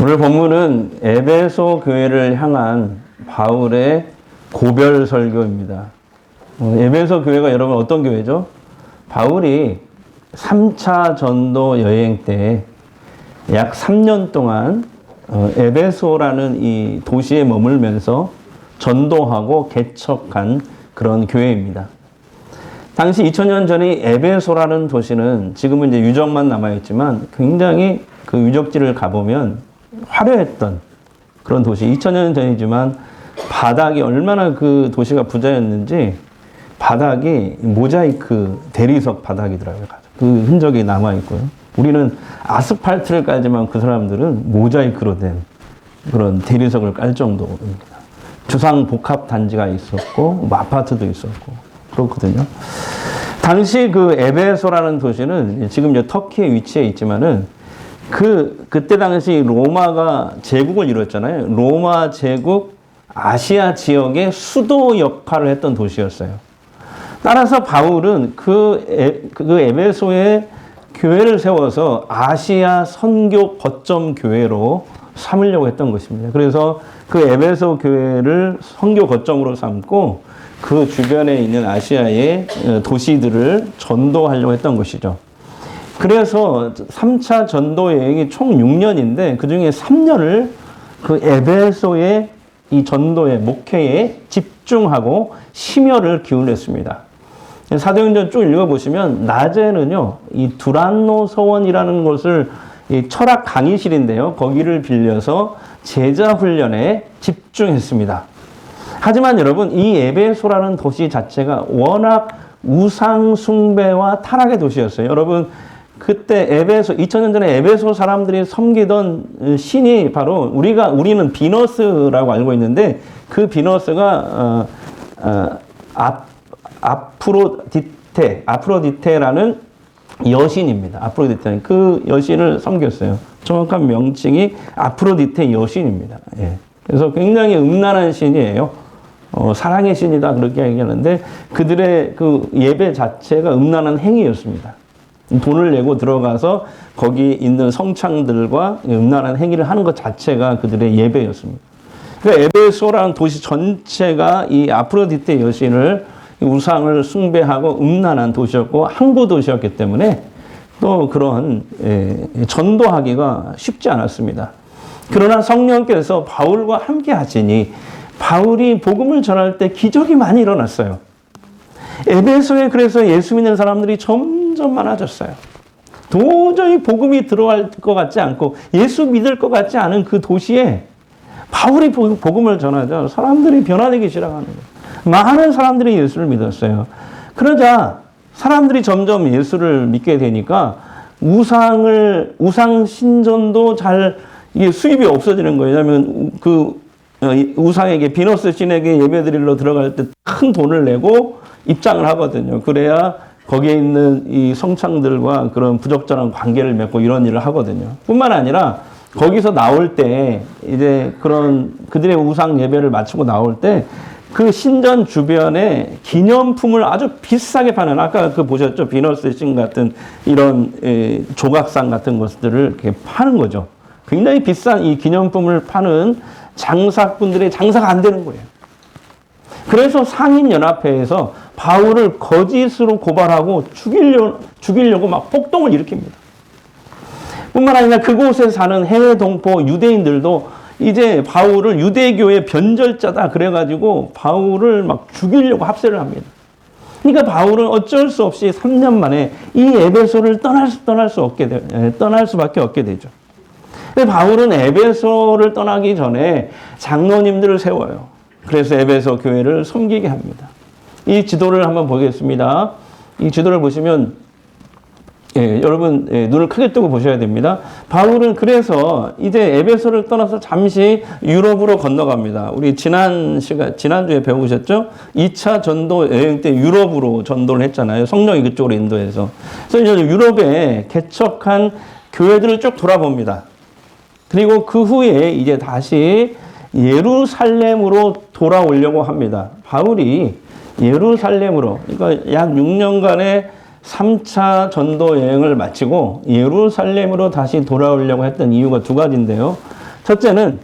오늘 본문은 에베소 교회를 향한 바울의 고별 설교입니다. 에베소 교회가 여러분 어떤 교회죠? 바울이 3차 전도 여행 때 약 3년 동안 에베소라는 이 도시에 머물면서 전도하고 개척한 그런 교회입니다. 당시 2000년 전에 에베소라는 도시는 지금은 이제 유적만 남아있지만 굉장히 그 유적지를 가보면 화려했던 그런 도시. 2000년 전이지만 바닥이 얼마나 그 도시가 부자였는지 바닥이 모자이크 대리석 바닥이더라고요. 그 흔적이 남아있고요. 우리는 아스팔트를 깔지만 그 사람들은 모자이크로 된 그런 대리석을 깔 정도입니다. 주상복합단지가 있었고 뭐 아파트도 있었고 그렇거든요. 당시 그 에베소라는 도시는 지금 이제 터키에 위치해 있지만은 그때 당시 로마가 제국을 이뤘잖아요. 로마 제국 아시아 지역의 수도 역할을 했던 도시였어요. 따라서 바울은 그 에베소에 교회를 세워서 아시아 선교 거점 교회로 삼으려고 했던 것입니다. 그래서 그 에베소 교회를 선교 거점으로 삼고 그 주변에 있는 아시아의 도시들을 전도하려고 했던 것이죠. 그래서 3차 전도 여행이 총 6년인데 그 중에 3년을 그 에베소의 이 전도의 목회에 집중하고 심혈을 기울였습니다. 사도행전 쭉 읽어보시면 낮에는요, 이 두란노 서원이라는 곳을 이 철학 강의실인데요. 거기를 빌려서 제자 훈련에 집중했습니다. 하지만 여러분, 이 에베소라는 도시 자체가 워낙 우상 숭배와 타락의 도시였어요. 여러분, 그때 에베소, 2000년 전에 에베소 사람들이 섬기던 신이 바로 우리는 비너스라고 알고 있는데 그 비너스가 아프로디테라는 여신입니다. 아프로디테. 그 여신을 섬겼어요. 정확한 명칭이 아프로디테 여신입니다. 예. 그래서 굉장히 음란한 신이에요. 사랑의 신이다 그렇게 얘기하는데 그들의 그 예배 자체가 음란한 행위였습니다. 돈을 내고 들어가서 거기 있는 성창들과 음란한 행위를 하는 것 자체가 그들의 예배였습니다. 그러니까 에베소라는 도시 전체가 이 아프로디테 여신을 우상을 숭배하고 음란한 도시였고 항구 도시였기 때문에 또 그런 전도하기가 쉽지 않았습니다. 그러나 성령께서 바울과 함께 하시니 바울이 복음을 전할 때 기적이 많이 일어났어요. 에베소에 그래서 예수 믿는 사람들이 점점 많아졌어요. 도저히 복음이 들어갈 것 같지 않고 예수 믿을 것 같지 않은 그 도시에 바울이 복음을 전하자 사람들이 변화되기 시작하는 거예요. 많은 사람들이 예수를 믿었어요. 그러자 사람들이 점점 예수를 믿게 되니까 우상 신전도 잘 이게 수입이 없어지는 거예요. 왜냐하면 그 우상에게 비너스 신에게 예배드리러 들어갈 때 큰 돈을 내고 입장을 하거든요. 그래야 거기에 있는 이 성창들과 그런 부적절한 관계를 맺고 이런 일을 하거든요. 뿐만 아니라 거기서 나올 때 이제 그런 그들의 우상 예배를 마치고 나올 때 그 신전 주변에 기념품을 아주 비싸게 파는 아까 그 보셨죠? 비너스 신 같은 이런 조각상 같은 것들을 이렇게 파는 거죠. 굉장히 비싼 이 기념품을 파는 장사꾼들의 장사가 안 되는 거예요. 그래서 상인연합회에서 바울을 거짓으로 고발하고 죽이려고 막 폭동을 일으킵니다. 뿐만 아니라 그곳에 사는 해외 동포 유대인들도 이제 바울을 유대교의 변절자다 그래가지고 바울을 막 죽이려고 합세를 합니다. 그러니까 바울은 어쩔 수 없이 3년 만에 이 에베소를 떠날 수밖에 없게 되죠. 바울은 에베소를 떠나기 전에 장로님들을 세워요. 그래서 에베소 교회를 섬기게 합니다. 이 지도를 한번 보겠습니다. 이 지도를 보시면 여러분 눈을 크게 뜨고 보셔야 됩니다. 바울은 그래서 이제 에베소를 떠나서 잠시 유럽으로 건너갑니다. 우리 지난주에 배우셨죠? 2차 전도 여행 때 유럽으로 전도를 했잖아요. 성령이 그쪽으로 인도해서. 그래서 이제 유럽에 개척한 교회들을 쭉 돌아봅니다. 그리고 그 후에 이제 다시 예루살렘으로 돌아오려고 합니다. 바울이 예루살렘으로, 그러니까 약 6년간의 3차 전도 여행을 마치고 예루살렘으로 다시 돌아오려고 했던 이유가 두 가지인데요. 첫째는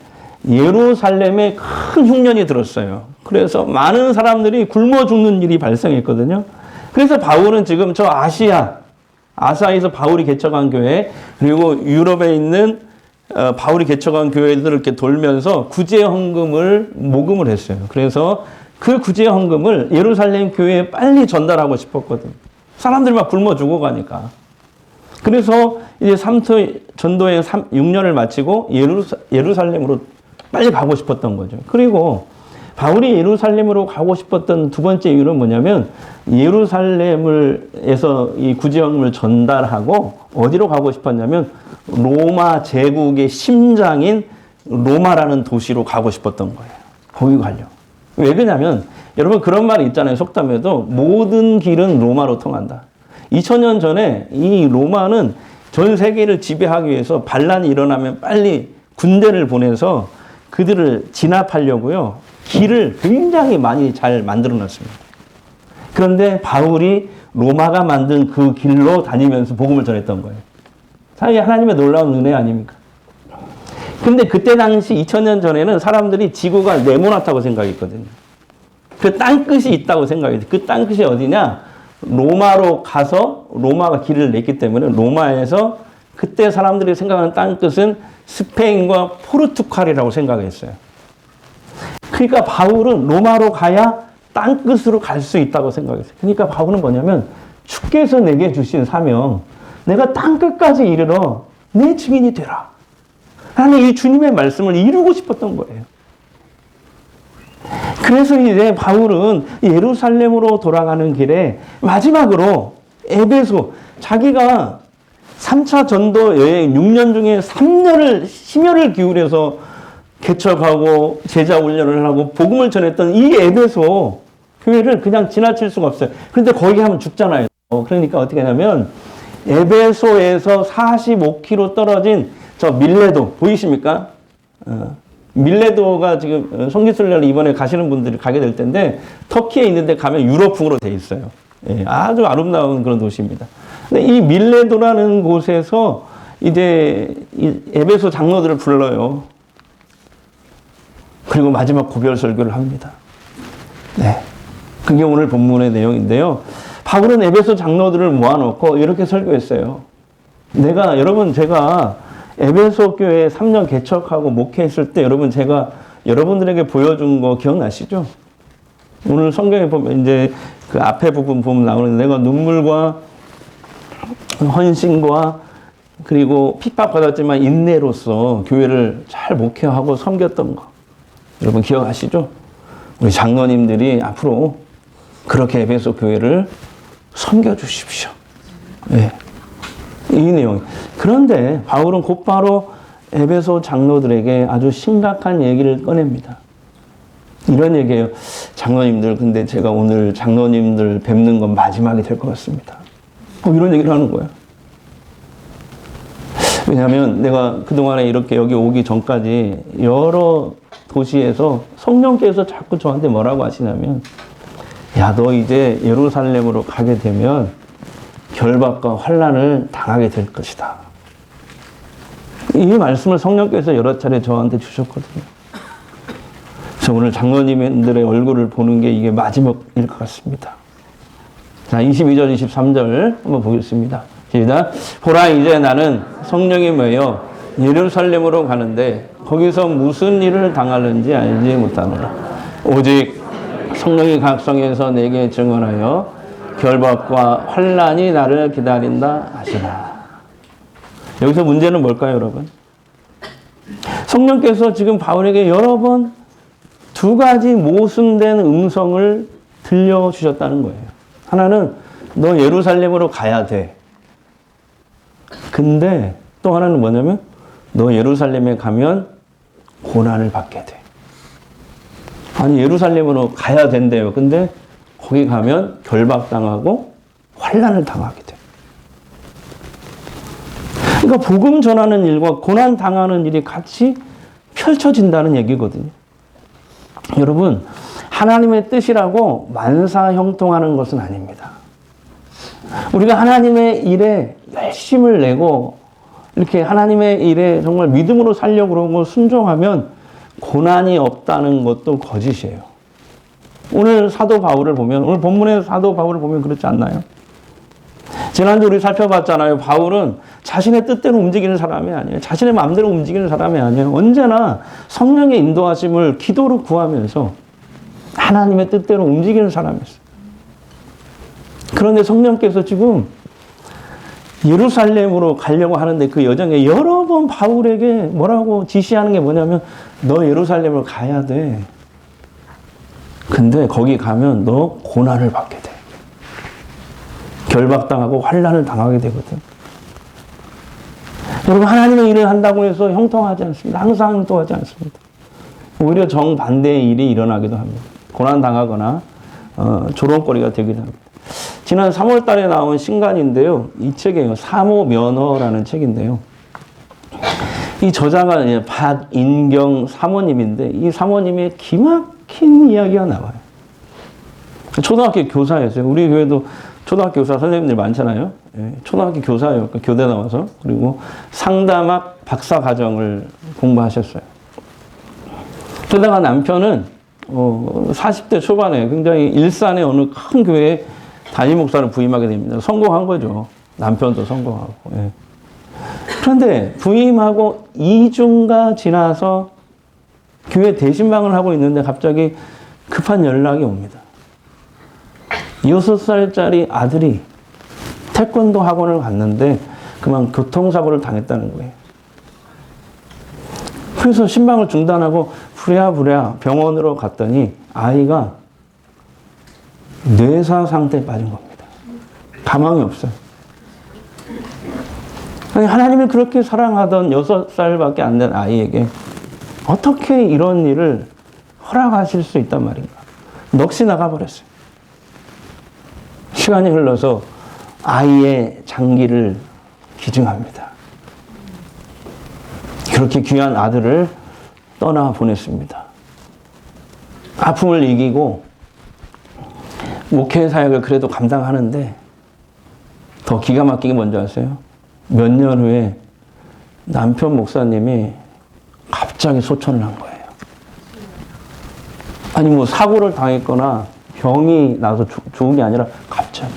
예루살렘에 큰 흉년이 들었어요. 그래서 많은 사람들이 굶어 죽는 일이 발생했거든요. 그래서 바울은 지금 저 아시아에서 바울이 개척한 교회, 그리고 유럽에 있는 바울이 개척한 교회들을 이렇게 돌면서 구제 헌금을 모금을 했어요. 그래서 그 구제 헌금을 예루살렘 교회에 빨리 전달하고 싶었거든요. 사람들이 막 굶어 죽어가니까. 그래서 이제 전도의 6년을 마치고 예루살렘으로 빨리 가고 싶었던 거죠. 그리고 바울이 예루살렘으로 가고 싶었던 두 번째 이유는 뭐냐면, 예루살렘에서 이 구제헌금을 전달하고 어디로 가고 싶었냐면 로마 제국의 심장인 로마라는 도시로 가고 싶었던 거예요. 거기 가려고. 왜 그러냐면, 여러분 그런 말이 있잖아요. 속담에도 모든 길은 로마로 통한다. 2000년 전에 이 로마는 전 세계를 지배하기 위해서 반란이 일어나면 빨리 군대를 보내서 그들을 진압하려고요, 길을 굉장히 많이 잘 만들어 놨습니다. 그런데 바울이 로마가 만든 그 길로 다니면서 복음을 전했던 거예요. 사실 하나님의 놀라운 은혜 아닙니까? 근데 그때 당시 2000년 전에는 사람들이 지구가 네모나다고 생각했거든요. 그 땅끝이 있다고 생각했어요. 그 땅끝이 어디냐? 로마로 가서 로마가 길을 냈기 때문에 로마에서 그때 사람들이 생각하는 땅끝은 스페인과 포르투갈이라고 생각했어요. 그러니까 바울은 로마로 가야 땅끝으로 갈 수 있다고 생각했어요. 그러니까 바울은 뭐냐면, 주께서 내게 주신 사명, 내가 땅끝까지 이르러 내 증인이 되라. 나는 이 주님의 말씀을 이루고 싶었던 거예요. 그래서 이제 바울은 예루살렘으로 돌아가는 길에 마지막으로 에베소, 자기가 3차 전도 여행 6년 중에 3년을 심혈을 기울여서 개척하고 제자 훈련을 하고 복음을 전했던 이 에베소 교회를 그냥 지나칠 수가 없어요. 그런데 거기 하면 죽잖아요. 그러니까 어떻게 하냐면, 에베소에서 45km 떨어진 저 밀레도 보이십니까? 밀레도가 지금 성지순례를 이번에 가시는 분들이 가게 될 텐데, 터키에 있는데 가면 유럽풍으로 돼 있어요. 예, 아주 아름다운 그런 도시입니다. 근데 이 밀레도라는 곳에서 이제 이 에베소 장로들을 불러요. 그리고 마지막 고별 설교를 합니다. 네. 그게 오늘 본문의 내용인데요. 바울은 에베소 장로들을 모아놓고 이렇게 설교했어요. 여러분, 제가 에베소 교회 3년 개척하고 목회했을 때 제가 여러분들에게 보여준 거 기억나시죠? 오늘 성경에 보면 이제 그 앞에 부분 보면 나오는데, 내가 눈물과 헌신과 그리고 핍박받았지만 인내로서 교회를 잘 목회하고 섬겼던 거. 여러분 기억하시죠? 우리 장로님들이 앞으로 그렇게 에베소 교회를 섬겨주십시오. 네. 이 내용. 그런데 바울은 곧바로 에베소 장로들에게 아주 심각한 얘기를 꺼냅니다. 이런 얘기예요. 장로님들, 근데 제가 오늘 장로님들 뵙는 건 마지막이 될 것 같습니다. 이런 얘기를 하는 거예요. 왜냐하면 내가 그동안에 이렇게 여기 오기 전까지 여러 도시에서 성령께서 자꾸 저한테 뭐라고 하시냐면, 야, 너 이제 예루살렘으로 가게 되면 결박과 환난을 당하게 될 것이다. 이 말씀을 성령께서 여러 차례 저한테 주셨거든요. 그래서 오늘 장로님들의 얼굴을 보는 게 이게 마지막일 것 같습니다. 자, 22절, 23절 한번 보겠습니다. 시작. 보라, 이제 나는 성령에 매여 예루살렘으로 가는데 거기서 무슨 일을 당하는지 알지 못하노라. 오직 성령이 각성에서 내게 증언하여 결박과 환난이 나를 기다린다 하시라. 여기서 문제는 뭘까요, 여러분? 성령께서 지금 바울에게 여러 번 두 가지 모순된 음성을 들려주셨다는 거예요. 하나는 너 예루살렘으로 가야 돼. 근데 또 하나는 뭐냐면 너 예루살렘에 가면 고난을 받게 돼. 아니, 예루살렘으로 가야 된대요. 근데 거기 가면 결박당하고 환난을 당하게 돼. 그러니까 복음 전하는 일과 고난 당하는 일이 같이 펼쳐진다는 얘기거든요. 여러분, 하나님의 뜻이라고 만사형통하는 것은 아닙니다. 우리가 하나님의 일에 열심을 내고 이렇게 하나님의 일에 정말 믿음으로 살려고 그러고 순종하면 고난이 없다는 것도 거짓이에요. 오늘 사도 바울을 보면, 오늘 본문의 사도 바울을 보면 그렇지 않나요? 지난주 우리 살펴봤잖아요. 바울은 자신의 뜻대로 움직이는 사람이 아니에요. 자신의 마음대로 움직이는 사람이 아니에요. 언제나 성령의 인도하심을 기도로 구하면서 하나님의 뜻대로 움직이는 사람이었어요. 그런데 성령께서 지금 예루살렘으로 가려고 하는데 그 여정에 여러 번 바울에게 뭐라고 지시하는 게 뭐냐면 너 예루살렘을 가야 돼. 근데 거기 가면 너 고난을 받게 돼. 결박당하고 환난을 당하게 되거든. 여러분 하나님의 일을 한다고 해서 형통하지 않습니다. 항상 형통하지 않습니다. 오히려 정반대의 일이 일어나기도 합니다. 고난당하거나 조롱거리가 되기도 합니다. 지난 3월 달에 나온 신간인데요. 이 책이에요. 사모면허라는 책인데요. 이 저자가 박인경 사모님인데 이 사모님의 기막힌 이야기가 나와요. 초등학교 교사였어요. 우리 교회도 초등학교 교사 선생님들 많잖아요. 초등학교 교사예요. 그러니까 교대 나와서. 그리고 상담학 박사 과정을 공부하셨어요. 그러다가 남편은 40대 초반에 굉장히 일산의 어느 큰 교회에 담임 목사를 부임하게 됩니다. 성공한 거죠. 남편도 성공하고. 예. 그런데 부임하고 2주가 지나서 교회 대신방을 하고 있는데 갑자기 급한 연락이 옵니다. 6살짜리 아들이 태권도 학원을 갔는데 그만 교통사고를 당했다는 거예요. 그래서 신방을 중단하고 부랴부랴 병원으로 갔더니 아이가 뇌사 상태에 빠진 겁니다. 가망이 없어요. 아니, 하나님을 그렇게 사랑하던 6살밖에 안 된 아이에게 어떻게 이런 일을 허락하실 수 있단 말인가. 넋이 나가버렸어요. 시간이 흘러서 아이의 장기를 기증합니다. 그렇게 귀한 아들을 떠나보냈습니다. 아픔을 이기고 목회 사역을 그래도 감당하는데 더 기가 막히게 뭔지 아세요? 몇 년 후에 남편 목사님이 갑자기 소천을 한 거예요. 아니 뭐 사고를 당했거나 병이 나서 좋은 게 아니라 갑자기.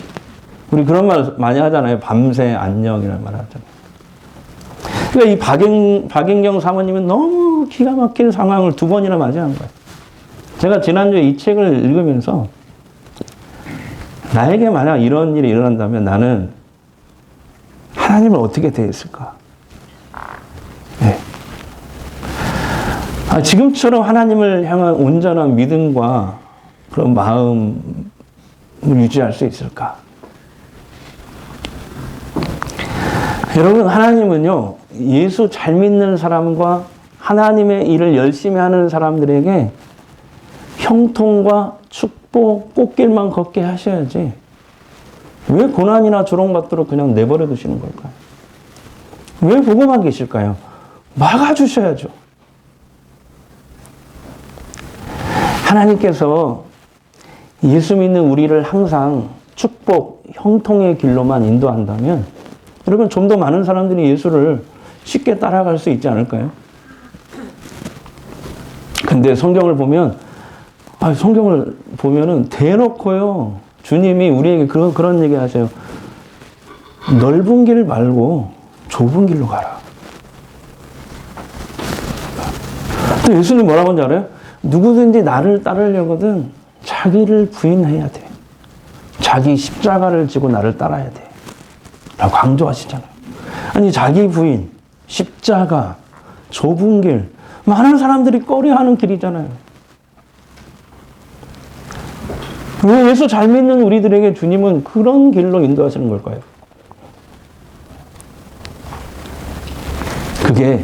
우리 그런 말 많이 하잖아요. 밤새 안녕이라는 말 하잖아요. 그러니까 이 박인경 사모님은 너무 기가 막힌 상황을 2번이나 맞이한 거예요. 제가 지난주에 이 책을 읽으면서 나에게 만약 이런 일이 일어난다면 나는 하나님을 어떻게 대했을까? 네. 지금처럼 하나님을 향한 온전한 믿음과 그런 마음을 유지할 수 있을까? 여러분, 하나님은요, 예수 잘 믿는 사람과 하나님의 일을 열심히 하는 사람들에게 형통과 축복, 꽃길만 걷게 하셔야지. 왜 고난이나 조롱받도록 그냥 내버려 두시는 걸까요? 왜 보고만 계실까요? 막아주셔야죠. 하나님께서 예수 믿는 우리를 항상 축복, 형통의 길로만 인도한다면 여러분 좀 더 많은 사람들이 예수를 쉽게 따라갈 수 있지 않을까요? 근데 성경을 보면은 대놓고요. 주님이 우리에게 그런 얘기 하세요. 넓은 길 말고 좁은 길로 가라. 또 예수님 뭐라고 하는지 알아요? 누구든지 나를 따르려거든 자기를 부인해야 돼. 자기 십자가를 지고 나를 따라야 돼. 라고 강조하시잖아요. 아니 자기 부인, 십자가, 좁은 길, 많은 사람들이 꺼려하는 길이잖아요. 왜 예수 잘 믿는 우리들에게 주님은 그런 길로 인도하시는 걸까요? 그게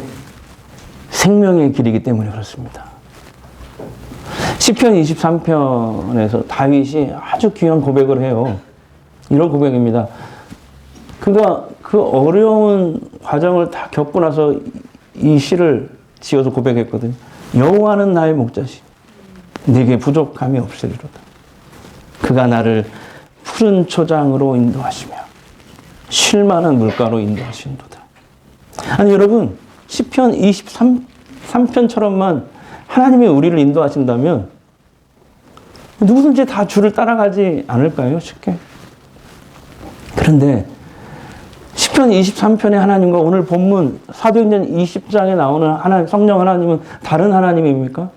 생명의 길이기 때문에 그렇습니다. 시편 23편에서 다윗이 아주 귀한 고백을 해요. 이런 고백입니다. 그가 그 어려운 과정을 다 겪고 나서 이 시를 지어서 고백했거든요. 여호와는 나의 목자시 내게 부족함이 없으리로다. 그가 나를 푸른 초장으로 인도하시며 쉴만한 물가로 인도하시는도다. 아니 여러분 시편 23편처럼만 하나님이 우리를 인도하신다면 누구든지 다 주를 따라가지 않을까요? 쉽게. 그런데 시편 23편의 하나님과 오늘 본문 사도행전 20장에 나오는 하나님, 성령 하나님은 다른 하나님입니까?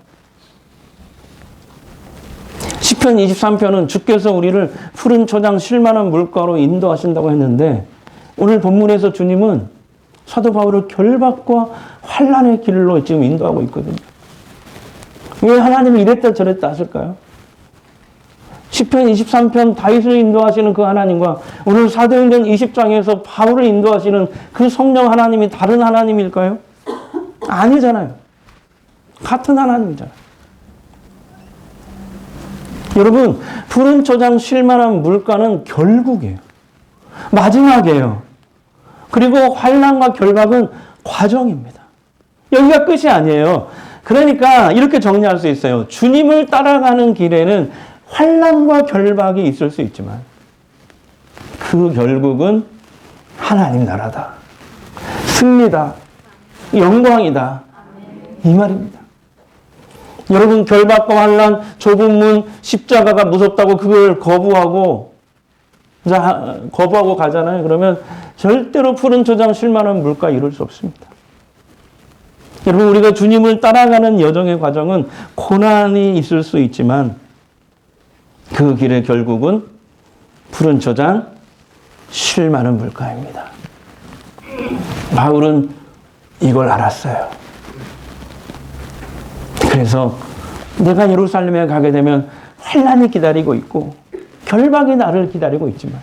시편 23편은 주께서 우리를 푸른 초장 쉴만한 물가로 인도하신다고 했는데 오늘 본문에서 주님은 사도 바울을 결박과 환난의 길로 지금 인도하고 있거든요. 왜 하나님이 이랬다 저랬다 하실까요? 시편 23편 다윗을 인도하시는 그 하나님과 오늘 사도행전 20장에서 바울을 인도하시는 그 성령 하나님이 다른 하나님일까요? 아니잖아요. 같은 하나님이잖아요. 여러분, 푸른 초장 쉴만한 물가는 결국이에요. 마지막이에요. 그리고 환난과 결박은 과정입니다. 여기가 끝이 아니에요. 그러니까 이렇게 정리할 수 있어요. 주님을 따라가는 길에는 환난과 결박이 있을 수 있지만 그 결국은 하나님 나라다. 승리다. 영광이다. 이 말입니다. 여러분 결박과 환난, 좁은 문, 십자가가 무섭다고 그걸 거부하고 가잖아요. 그러면 절대로 푸른 초장 쉴만한 물가 이룰 수 없습니다. 여러분 우리가 주님을 따라가는 여정의 과정은 고난이 있을 수 있지만 그 길의 결국은 푸른 초장 쉴만한 물가입니다. 바울은 이걸 알았어요. 그래서 내가 예루살렘에 가게 되면 환난이 기다리고 있고 결박이 나를 기다리고 있지만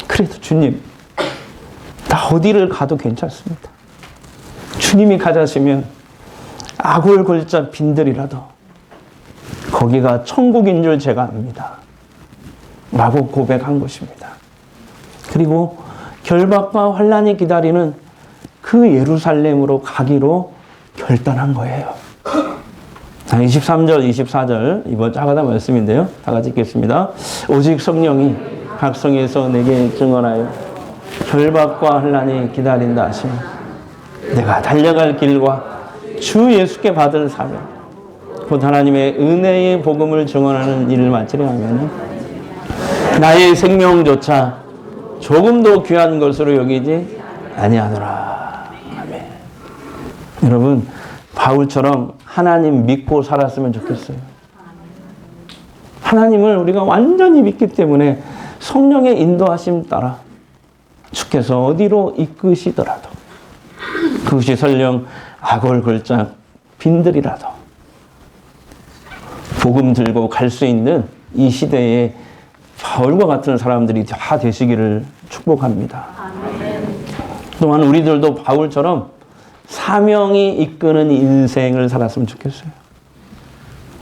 그래도 주님 나 어디를 가도 괜찮습니다. 주님이 가자시면 아굴 골짜 빈들이라도 거기가 천국인 줄 제가 압니다. 라고 고백한 것입니다. 그리고 결박과 환난이 기다리는 그 예루살렘으로 가기로 결단한 거예요. 23절, 24절 이번 작아다 말씀인데요. 다 같이 읽겠습니다. 오직 성령이 각성에서 내게 증언하여 결박과 환난이 기다린다 하시면 내가 달려갈 길과 주 예수께 받을 사명 곧 하나님의 은혜의 복음을 증언하는 일을 마치려 하면 나의 생명조차 조금도 귀한 것으로 여기지 아니하노라. 아멘. 여러분 바울처럼 하나님 믿고 살았으면 좋겠어요. 하나님을 우리가 완전히 믿기 때문에 성령의 인도하심 따라 주께서 어디로 이끄시더라도 그것이 설령 아골골짝 빈들이라도 복음 들고 갈 수 있는 이 시대에 바울과 같은 사람들이 다 되시기를 축복합니다. 또한 우리들도 바울처럼 사명이 이끄는 인생을 살았으면 좋겠어요.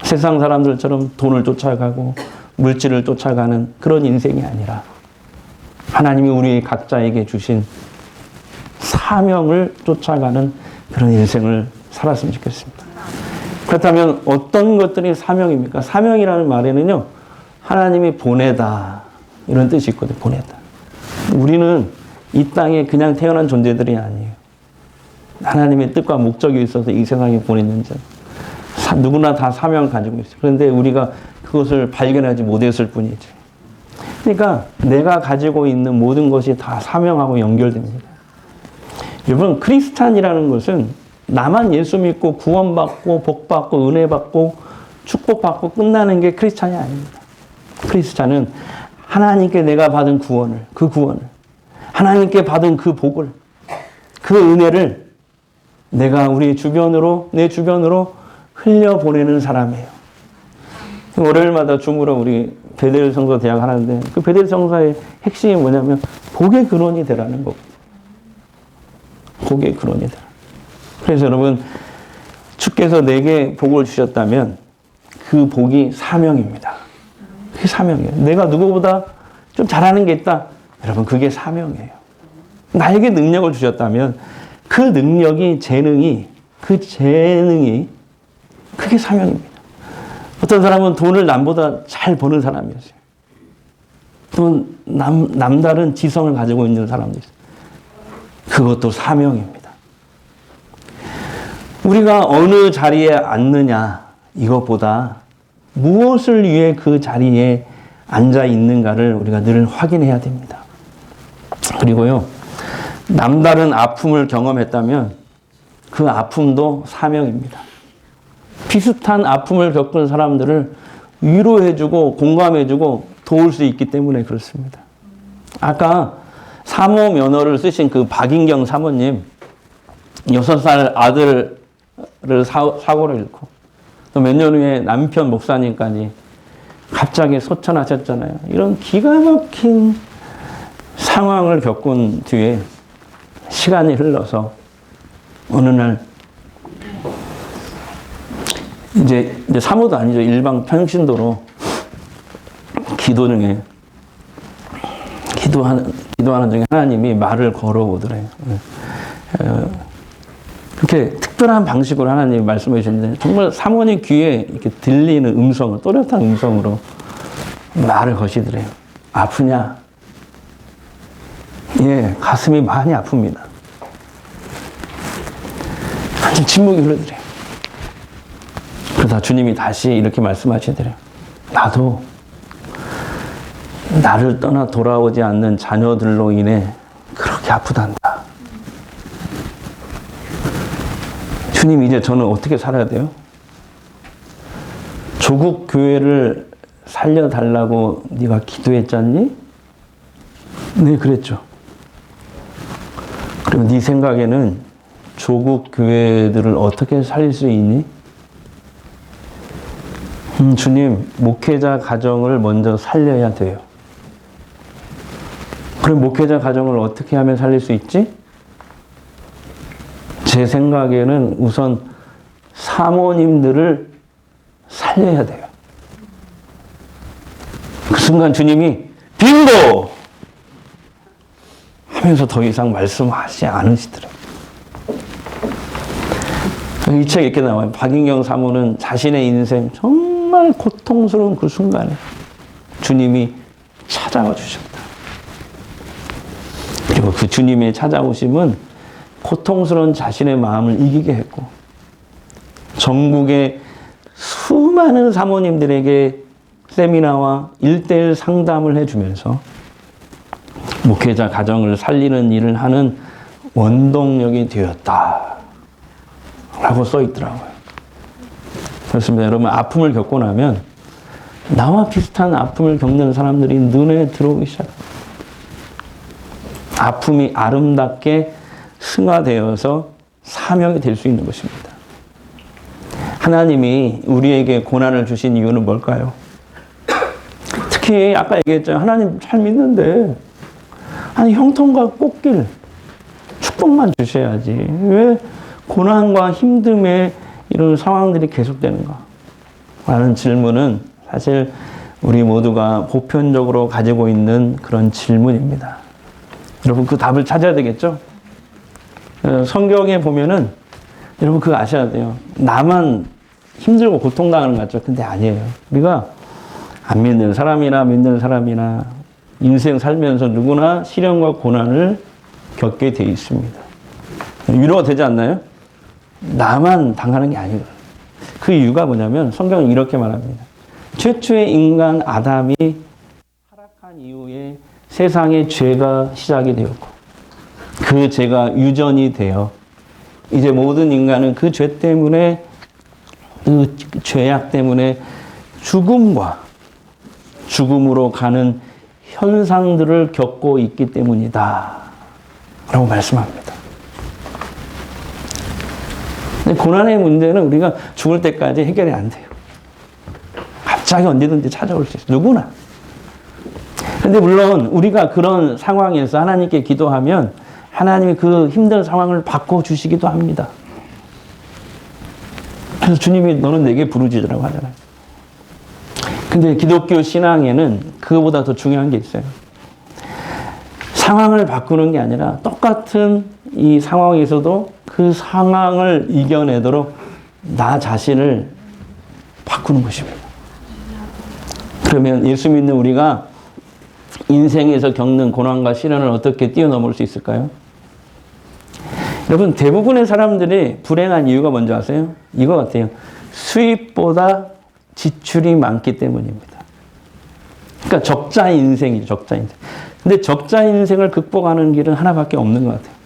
세상 사람들처럼 돈을 쫓아가고 물질을 쫓아가는 그런 인생이 아니라 하나님이 우리 각자에게 주신 사명을 쫓아가는 그런 인생을 살았으면 좋겠습니다. 그렇다면 어떤 것들이 사명입니까? 사명이라는 말에는요, 하나님이 보내다 이런 뜻이 있거든요. 보내다. 우리는 이 땅에 그냥 태어난 존재들이 아니에요. 하나님의 뜻과 목적이 있어서 이 세상에 보내는 자. 누구나 다 사명을 가지고 있어요. 그런데 우리가 그것을 발견하지 못했을 뿐이지. 그러니까 내가 가지고 있는 모든 것이 다 사명하고 연결됩니다. 여러분, 크리스찬이라는 것은 나만 예수 믿고 구원받고 복받고 은혜받고 축복받고 끝나는 게 크리스찬이 아닙니다. 크리스찬은 하나님께 내가 받은 구원을, 그 구원을, 하나님께 받은 그 복을, 그 은혜를 내가 우리 주변으로, 내 주변으로 흘려보내는 사람이에요. 월요일마다 줌으로 우리 베델 성서 대학 하는데 그 베델 성서의 핵심이 뭐냐면 복의 근원이 되라는 거고. 복의 근원이 되라. 그래서 여러분, 주께서 내게 복을 주셨다면 그 복이 사명입니다. 그게 사명이에요. 내가 누구보다 좀 잘하는 게 있다. 여러분, 그게 사명이에요. 나에게 능력을 주셨다면 그 능력이, 재능이, 그게 사명입니다. 어떤 사람은 돈을 남보다 잘 버는 사람이었어요. 또 남다른 지성을 가지고 있는 사람도 있어요. 그것도 사명입니다. 우리가 어느 자리에 앉느냐 이것보다 무엇을 위해 그 자리에 앉아 있는가를 우리가 늘 확인해야 됩니다. 그리고요, 남다른 아픔을 경험했다면 그 아픔도 사명입니다. 비슷한 아픔을 겪은 사람들을 위로해주고 공감해주고 도울 수 있기 때문에 그렇습니다. 아까 사모 면허를 쓰신 그 박인경 사모님, 6살 아들을 사고로 잃고 또 몇 년 후에 남편 목사님까지 갑자기 소천하셨잖아요. 이런 기가 막힌 상황을 겪은 뒤에 시간이 흘러서 어느 날 이제 사모도 아니죠. 일반 평신도로 기도 중에 기도하는 중에 하나님이 말을 걸어오더래요. 그렇게 특별한 방식으로 하나님이 말씀해 주셨는데 정말 사모님 귀에 이렇게 들리는 음성을 또렷한 음성으로 말을 거시더래요. 아프냐? 예, 가슴이 많이 아픕니다. 한참 침묵이 흐르더래요. 그러다 주님이 다시 이렇게 말씀하시더래요. 나도 나를 떠나 돌아오지 않는 자녀들로 인해 그렇게 아프단다. 주님, 이제 저는 어떻게 살아야 돼요? 조국 교회를 살려달라고 네가 기도했잖니? 네, 그랬죠. 그럼 네 생각에는 조국 교회들을 어떻게 살릴 수 있니? 주님, 목회자 가정을 먼저 살려야 돼요. 그럼 목회자 가정을 어떻게 하면 살릴 수 있지? 제 생각에는 우선 사모님들을 살려야 돼요. 그 순간 주님이 빙고! 하면서 더 이상 말씀하시지 않으시더래요. 이 책에 이렇게 나와요. 박인경 사모는 자신의 인생 정말 고통스러운 그 순간에 주님이 찾아와 주셨다. 그리고 그 주님의 찾아오심은 고통스러운 자신의 마음을 이기게 했고 전국의 수많은 사모님들에게 세미나와 1:1 상담을 해주면서 목회자 가정을 살리는 일을 하는 원동력이 되었다 라고 써 있더라고요. 그렇습니다. 여러분, 아픔을 겪고 나면 나와 비슷한 아픔을 겪는 사람들이 눈에 들어오기 시작합니다. 아픔이 아름답게 승화되어서 사명이 될 수 있는 것입니다. 하나님이 우리에게 고난을 주신 이유는 뭘까요? 특히 아까 얘기했잖아요. 하나님 잘 믿는데 아니 형통과 꽃길 축복만 주셔야지 왜 고난과 힘듦의 이런 상황들이 계속되는가? 라는 질문은 사실 우리 모두가 보편적으로 가지고 있는 그런 질문입니다. 여러분, 그 답을 찾아야 되겠죠? 성경에 보면은 여러분 그거 아셔야 돼요. 나만 힘들고 고통당하는 것 같죠? 근데 아니에요. 우리가 안 믿는 사람이나 믿는 사람이나 인생 살면서 누구나 시련과 고난을 겪게 돼 있습니다. 위로가 되지 않나요? 나만 당하는 게 아니에요. 그 이유가 뭐냐면 성경은 이렇게 말합니다. 최초의 인간 아담이 타락한 이후에 세상에 죄가 시작이 되었고 그 죄가 유전이 되어 이제 모든 인간은 그 죄 때문에 그 죄악 때문에 죽음과 죽음으로 가는 현상들을 겪고 있기 때문이다 라고 말씀합니다. 근데 고난의 문제는 우리가 죽을 때까지 해결이 안 돼요. 갑자기 언제든지 찾아올 수 있어요. 누구나. 근데 물론 우리가 그런 상황에서 하나님께 기도하면 하나님이 그 힘든 상황을 바꿔주시기도 합니다. 그래서 주님이 너는 내게 부르짖으라고 하잖아요. 근데 기독교 신앙에는 그거보다 더 중요한 게 있어요. 상황을 바꾸는 게 아니라 똑같은 이 상황에서도 그 상황을 이겨내도록 나 자신을 바꾸는 것입니다. 그러면 예수 믿는 우리가 인생에서 겪는 고난과 시련을 어떻게 뛰어넘을 수 있을까요? 여러분, 대부분의 사람들이 불행한 이유가 뭔지 아세요? 이거 같아요. 수입보다 지출이 많기 때문입니다. 그러니까 적자 인생이죠, 적자 인생. 근데 적자 인생을 극복하는 길은 하나밖에 없는 것 같아요.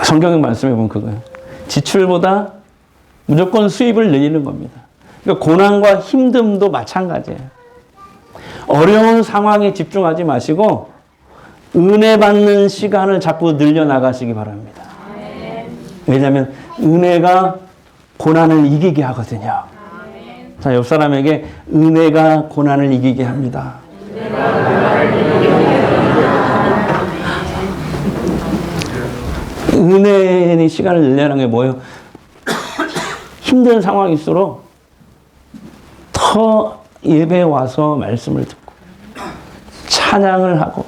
성경의 말씀에 보면 그거예요. 지출보다 무조건 수입을 늘리는 겁니다. 그러니까 고난과 힘듦도 마찬가지예요. 어려운 상황에 집중하지 마시고 은혜 받는 시간을 자꾸 늘려나가시기 바랍니다. 왜냐하면 은혜가 고난을 이기게 하거든요. 자, 옆 사람에게 은혜가 고난을 이기게 합니다. 은혜의 시간을 늘려는 게 뭐예요? 힘든 상황일수록 더 예배에 와서 말씀을 듣고 찬양을 하고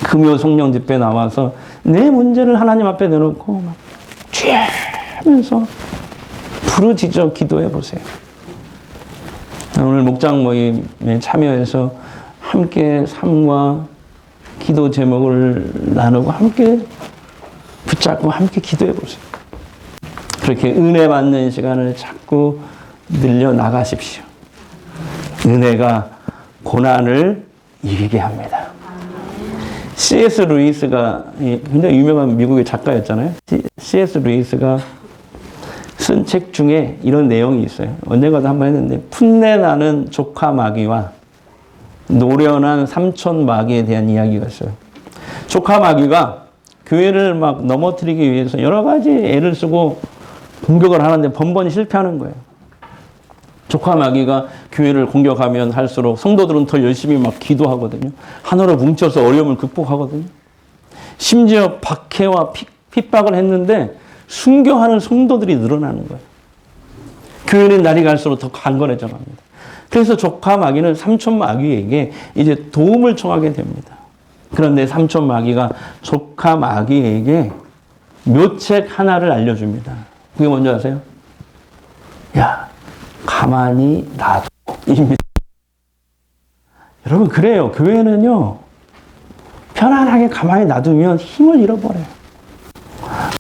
금요 성령 집회 나와서 내 문제를 하나님 앞에 내놓고 막 죄면서 부르짖어 기도해 보세요. 오늘 목장 모임에 참여해서 함께 삶과 기도 제목을 나누고 함께 붙잡고 함께 기도해 보세요. 그렇게 은혜 받는 시간을 자꾸 늘려 나가십시오. 은혜가 고난을 이기게 합니다. C.S. 루이스가 굉장히 유명한 미국의 작가였잖아요. C.S. 루이스가 쓴 책 중에 이런 내용이 있어요. 언젠가도 한번 했는데 풋내나는 조카 마귀와 노련한 삼촌 마귀에 대한 이야기가 있어요. 조카 마귀가 교회를 막 넘어뜨리기 위해서 여러 가지 애를 쓰고 공격을 하는데 번번이 실패하는 거예요. 조카 마귀가 교회를 공격하면 할수록 성도들은 더 열심히 막 기도하거든요. 하나로 뭉쳐서 어려움을 극복하거든요. 심지어 박해와 핍박을 했는데 순교하는 성도들이 늘어나는 거예요. 교회는 날이 갈수록 더 강건해져 갑니다. 그래서 조카 마귀는 삼촌 마귀에게 이제 도움을 청하게 됩니다. 그런데 삼촌 마귀가 조카 마귀에게 묘책 하나를 알려줍니다. 그게 뭔지 아세요? 야, 가만히 놔둬입니다. 여러분, 그래요. 교회는요, 편안하게 가만히 놔두면 힘을 잃어버려요.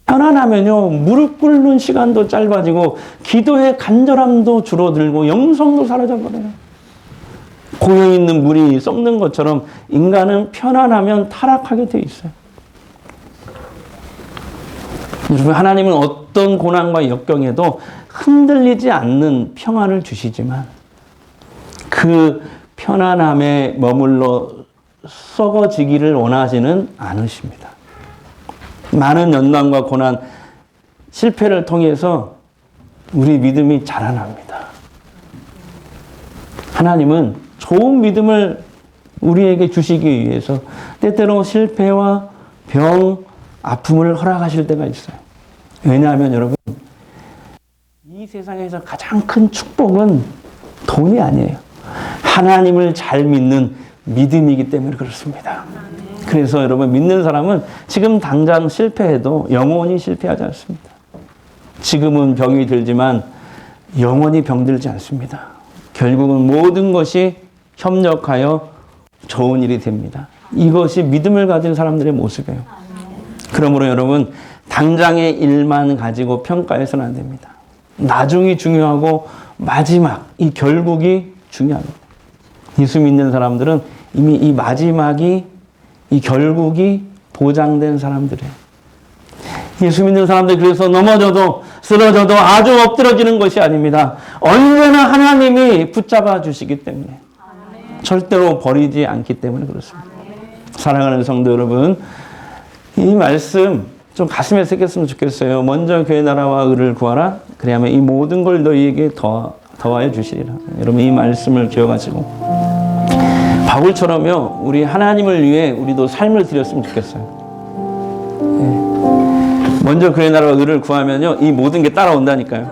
편안하면요, 무릎 꿇는 시간도 짧아지고 기도의 간절함도 줄어들고 영성도 사라져버려요. 고여있는 물이 썩는 것처럼 인간은 편안하면 타락하게 돼 있어요. 여러분, 하나님은 어떤 고난과 역경에도 흔들리지 않는 평안을 주시지만 그 편안함에 머물러 썩어지기를 원하지는 않으십니다. 많은 연단과 고난, 실패를 통해서 우리 믿음이 자라납니다. 하나님은 좋은 믿음을 우리에게 주시기 위해서 때때로 실패와 병, 아픔을 허락하실 때가 있어요. 왜냐하면 여러분, 이 세상에서 가장 큰 축복은 돈이 아니에요. 하나님을 잘 믿는 믿음이기 때문에 그렇습니다. 그래서 여러분, 믿는 사람은 지금 당장 실패해도 영원히 실패하지 않습니다. 지금은 병이 들지만 영원히 병들지 않습니다. 결국은 모든 것이 협력하여 좋은 일이 됩니다. 이것이 믿음을 가진 사람들의 모습이에요. 그러므로 여러분, 당장의 일만 가지고 평가해서는 안 됩니다. 나중이 중요하고 마지막, 이 결국이 중요합니다. 예수 믿는 사람들은 이미 이 마지막이, 이 결국이 보장된 사람들이에요. 예수 믿는 사람들, 그래서 넘어져도 쓰러져도 아주 엎드러지는 것이 아닙니다. 언제나 하나님이 붙잡아 주시기 때문에, 절대로 버리지 않기 때문에 그렇습니다. 사랑하는 성도 여러분, 이 말씀 좀 가슴에 새겼으면 좋겠어요. 먼저 그의 나라와 의를 구하라. 그리하면 이 모든 걸 너희에게 더하여 주시리라. 여러분, 이 말씀을 기억하시고 바울처럼요, 우리 하나님을 위해 우리도 삶을 드렸으면 좋겠어요. 먼저 그의 나라와 의를 구하면요, 이 모든 게 따라온다니까요.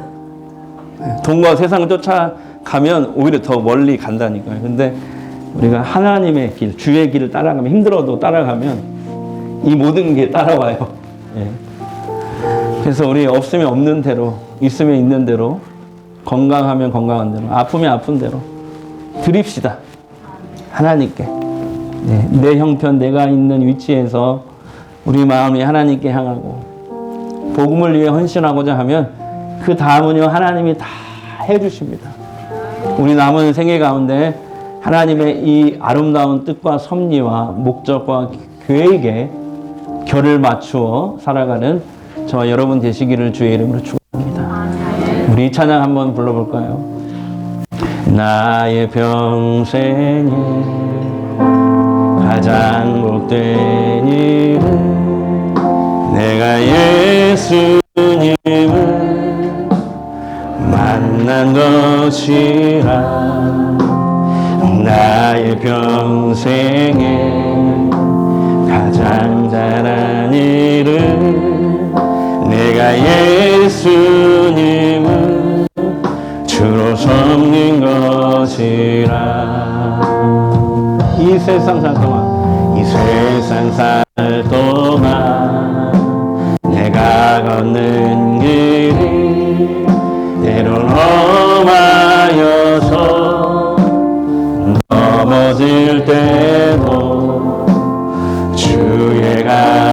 돈과 세상을 쫓아가면 오히려 더 멀리 간다니까요. 근데 우리가 하나님의 길, 주의 길을 따라가면, 힘들어도 따라가면 이 모든 게 따라와요. 그래서 우리 없으면 없는 대로, 있으면 있는 대로, 건강하면 건강한 대로, 아프면 아픈 대로 드립시다. 하나님께. 내 형편, 내가 있는 위치에서 우리 마음이 하나님께 향하고 복음을 위해 헌신하고자 하면 그 다음은요 하나님이 다 해주십니다. 우리 남은 생애 가운데 하나님의 이 아름다운 뜻과 섭리와 목적과 계획에 결을 맞추어 살아가는 저와 여러분 되시기를 주의 이름으로 축원합니다. 우리 이 찬양 한번 불러볼까요? 나의 평생에 가장 복된 일은 내가 예수님을 만난 것이라. 나의 평생에 가장 잘한 일은 내가 예수님을 주로 섬긴 것이라. 이 세상 살 동안, 이 세상 살 동안 내가 걷는 길이 때론 험하여서 넘어질 때도 주의 가면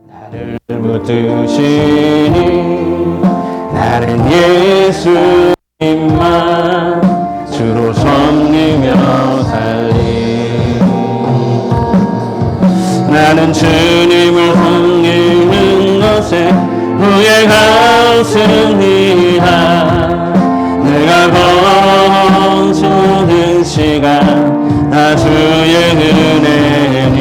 나를 붙드시니 나는 예수님만 주로 섬기며 살리. 나는 주님을 섬기는 것에 후회하습니다. 내가 거주는 시간 나 주의 은혜니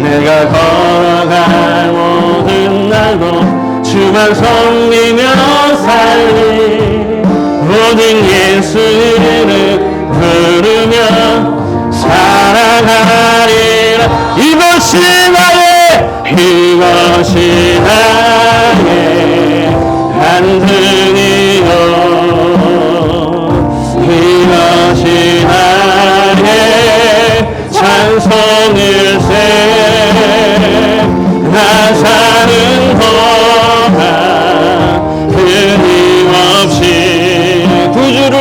내가 걸어갈 모든 날도 주만 섬기며 살리. 모든 예수를 부르며 살아가리라. 이것이 나의 간증이요 이것이 나의 찬송일세. 나 사는 동안 끊임없이 구주를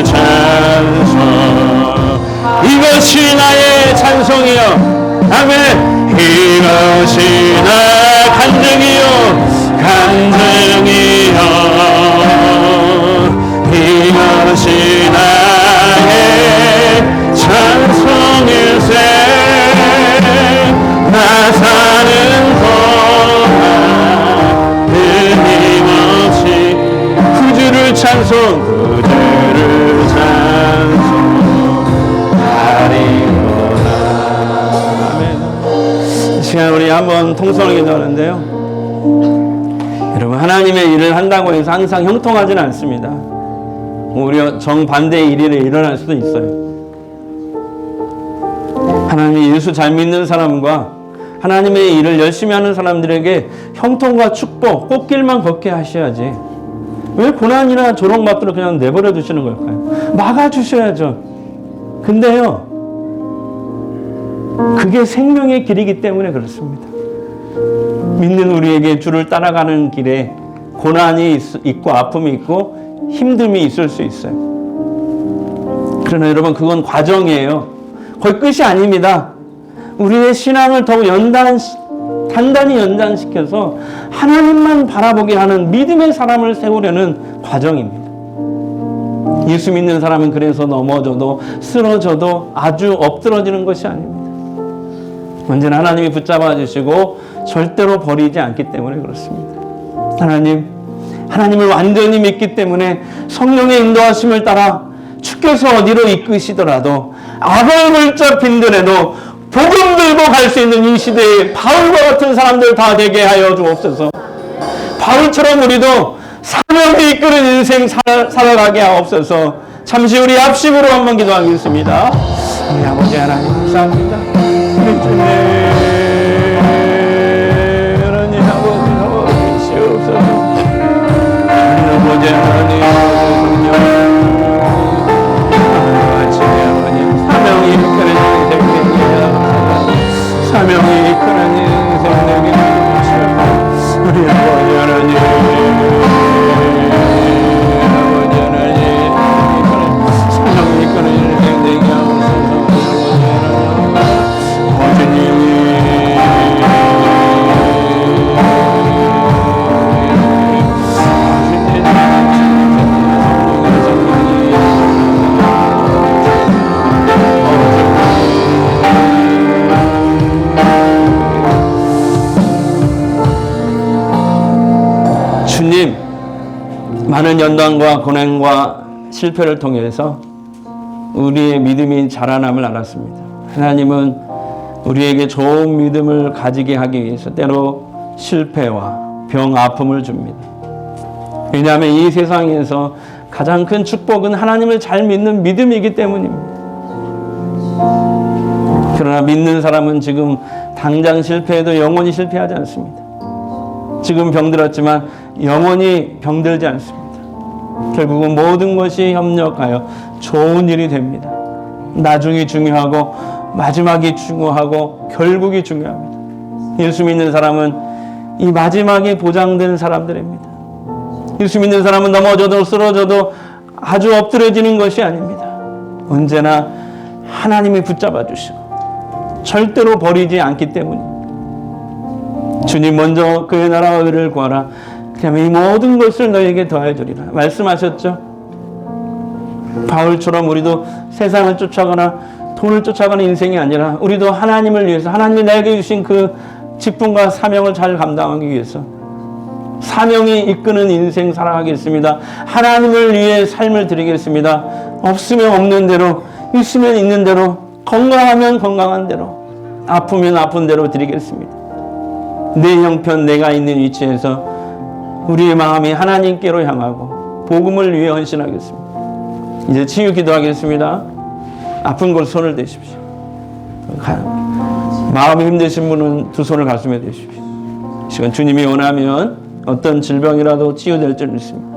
찬송. 이것이 나의 찬송이요. 아멘. 이것이 나 간증이요 이것이 나의 찬송일세. 나 사는 동안 끊임없이 구주를 찬송 하리로다. 아멘. 이 시간 우리 한번 통성을 기도하는데요, 여러분 하나님의 일을 한다고 해서 항상 형통하지는 않습니다. 오히려 정반대의 일이 일어날 수도 있어요. 하나님의 예수 잘 믿는 사람과 하나님의 일을 열심히 하는 사람들에게 형통과 축복, 꽃길만 걷게 하셔야지 왜 고난이나 조롱받들어 그냥 내버려 두시는 걸까요? 막아주셔야죠. 근데요, 그게 생명의 길이기 때문에 그렇습니다. 믿는 우리에게 주를 따라가는 길에 고난이 있고 아픔이 있고 힘듦이 있을 수 있어요. 그러나 여러분 그건 과정이에요. 거의 끝이 아닙니다. 우리의 신앙을 더욱 단단히 연장시켜서 하나님만 바라보게 하는 믿음의 사람을 세우려는 과정입니다. 예수 믿는 사람은 그래서 넘어져도 쓰러져도 아주 엎드러지는 것이 아닙니다. 언제나 하나님이 붙잡아 주시고 절대로 버리지 않기 때문에 그렇습니다. 하나님을 완전히 믿기 때문에 성령의 인도하심을 따라 주께서 어디로 이끄시더라도 악을 물자 빈들에도 복음 들고 갈 수 있는 이 시대에 바울과 같은 사람들 다 되게 하여 주옵소서. 바울처럼 우리도 사명이 이끄는 인생 살아가게 하옵소서. 잠시 우리 합심으로 한번 기도하겠습니다. 우리 아버지 하나님 감사합니다. 우리 주님 하나님 아버지 시옵소서. 아버지 하나님 사명이 이끄는 인생 되게 사명이 이끄는 인생 되게 하옵소서. 우리 아버지 하나님 사명이 이끄는 인생 되게 하옵소서. 많은 연단과 고난과 실패를 통해서 우리의 믿음이 자라남을 알았습니다. 하나님은 우리에게 좋은 믿음을 가지게 하기 위해서 때로 실패와 병, 아픔을 줍니다. 왜냐하면 이 세상에서 가장 큰 축복은 하나님을 잘 믿는 믿음이기 때문입니다. 그러나 믿는 사람은 지금 당장 실패해도 영원히 실패하지 않습니다. 지금 병들었지만 영원히 병들지 않습니다. 결국은 모든 것이 협력하여 좋은 일이 됩니다. 나중이 중요하고 마지막이 중요하고 결국이 중요합니다. 예수 믿는 사람은 이 마지막에 보장된 사람들입니다. 예수 믿는 사람은 넘어져도 쓰러져도 아주 엎드려지는 것이 아닙니다. 언제나 하나님이 붙잡아 주시고 절대로 버리지 않기 때문입니다. 주님 먼저 그의 나라와 의를 구하라. 그러면 이 모든 것을 너에게 더해 주리라. 말씀하셨죠. 바울처럼 우리도 세상을 쫓아가나 돈을 쫓아가는 인생이 아니라 우리도 하나님을 위해서 하나님이 나에게 주신 그 직분과 사명을 잘 감당하기 위해서 사명이 이끄는 인생 살아가겠습니다. 하나님을 위해 삶을 드리겠습니다. 없으면 없는 대로, 있으면 있는 대로, 건강하면 건강한 대로, 아프면 아픈 대로 드리겠습니다. 내 형편 내가 있는 위치에서 우리의 마음이 하나님께로 향하고 복음을 위해 헌신하겠습니다. 이제 치유 기도하겠습니다. 아픈 곳 손을 대십시오. 마음이 힘드신 분은 두 손을 가슴에 대십시오. 시간 주님이 원하면 어떤 질병이라도 치유될 줄 믿습니다.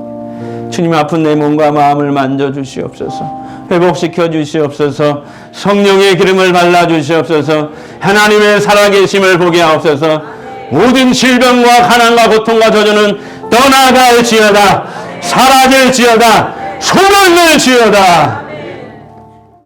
주님 아픈 내 몸과 마음을 만져주시옵소서. 회복시켜 주시옵소서. 성령의 기름을 발라주시옵소서. 하나님의 살아계심을 보게 하옵소서. 모든 질병과 가난과 고통과 저주는 떠나갈지어다. 사라질지어다. 소멸될지어다.